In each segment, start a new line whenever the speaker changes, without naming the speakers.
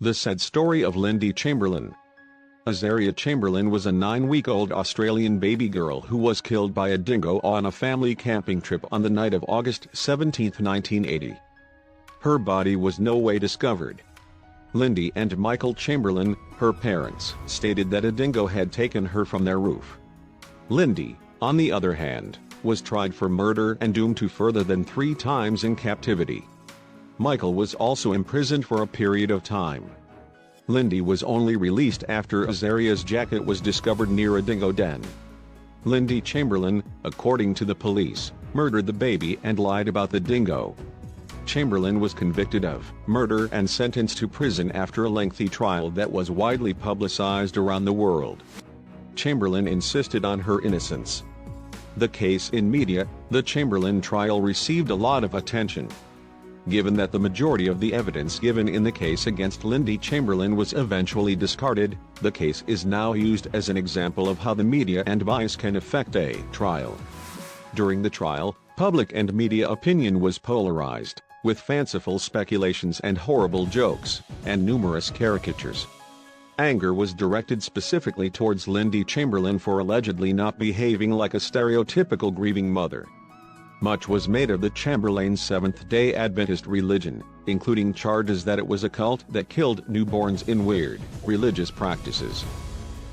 The sad story of Lindy Chamberlain. Azaria Chamberlain was a 9-week-old Australian baby girl who was killed by a dingo on a family camping trip on the night of August 17, 1980. Her body was no way discovered. Lindy and Michael Chamberlain, her parents, stated that a dingo had taken her from their roof. Lindy, on the other hand, was tried for murder and doomed to further than 3 times in captivity. Michael was also imprisoned for a period of time. Lindy was only released after Azaria's jacket was discovered near a dingo den. Lindy Chamberlain, according to the police, murdered the baby and lied about the dingo. Chamberlain was convicted of murder and sentenced to prison after a lengthy trial that was widely publicized around the world. Chamberlain insisted on her innocence. The case in media, the Chamberlain trial received a lot of attention. Given that the majority of the evidence given in the case against Lindy Chamberlain was eventually discarded, the case is now used as an example of how the media and bias can affect a trial. During the trial, public and media opinion was polarized, with fanciful speculations and horrible jokes, and numerous caricatures. Anger was directed specifically towards Lindy Chamberlain for allegedly not behaving like a stereotypical grieving mother. Much was made of the Chamberlain's Seventh-day Adventist religion, including charges that it was a cult that killed newborns in weird, religious practices.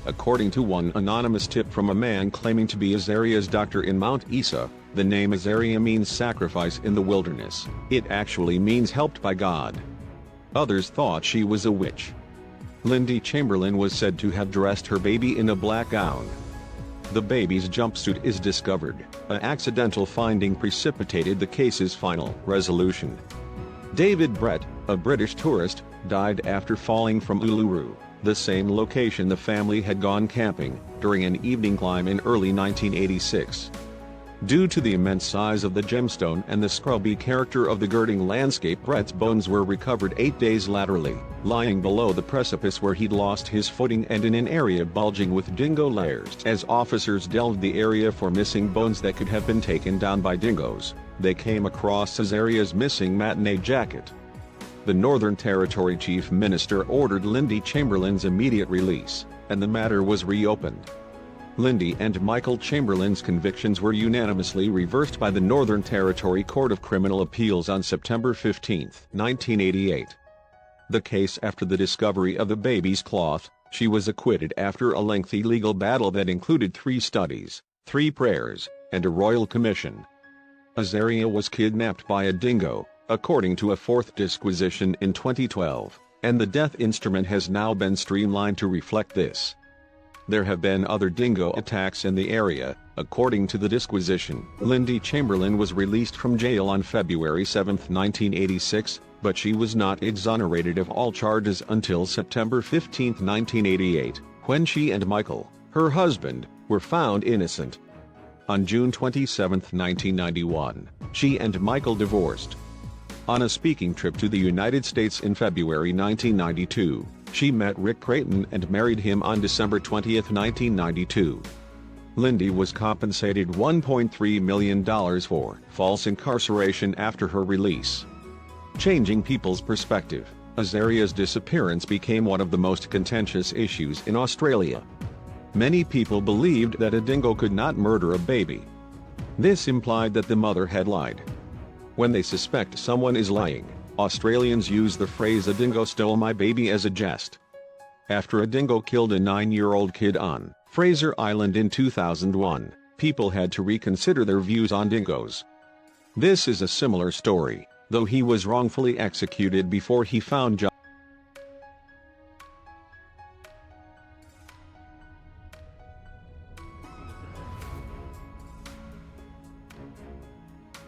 According to one anonymous tip from a man claiming to be Azaria's doctor in Mount Isa, the name Azaria means sacrifice in the wilderness. It actually means helped by God. Others thought she was a witch. Lindy Chamberlain was said to have dressed her baby in a black gown. The baby's jumpsuit is discovered. An accidental finding precipitated the case's final resolution. David Brett, a British tourist, died after falling from Uluru, the same location the family had gone camping, during an evening climb in early 1986. Due to the immense size of the gemstone and the scrubby character of the girding landscape, Brett's bones were recovered 8 days laterally, lying below the precipice where he'd lost his footing and in an area bulging with dingo layers. As officers delved the area for missing bones that could have been taken down by dingoes, they came across Azaria's missing matinee jacket. The Northern Territory Chief Minister ordered Lindy Chamberlain's immediate release, and the matter was reopened. Lindy and Michael Chamberlain's convictions were unanimously reversed by the Northern Territory Court of Criminal Appeals on September 15, 1988. The case after the discovery of the baby's cloth, she was acquitted after a lengthy legal battle that included 3 studies, 3 prayers, and a royal commission. Azaria was kidnapped by a dingo, according to a 4th disquisition in 2012, and the death instrument has now been streamlined to reflect this. There have been other dingo attacks in the area, according to the disquisition. Lindy Chamberlain was released from jail on February 7, 1986, but she was not exonerated of all charges until September 15, 1988, when she and Michael, her husband, were found innocent. On June 27, 1991, she and Michael divorced. On a speaking trip to the United States in February 1992, she met Rick Creighton and married him on December 20, 1992. Lindy was compensated $1.3 million for false incarceration after her release. Changing people's perspective, Azaria's disappearance became one of the most contentious issues in Australia. Many people believed that a dingo could not murder a baby. This implied that the mother had lied. When they suspect someone is lying, Australians use the phrase "a dingo stole my baby" as a jest. After a dingo killed a 9-year-old kid on Fraser Island in 2001, people had to reconsider their views on dingoes. This is a similar story, though he was wrongfully executed before he found justice.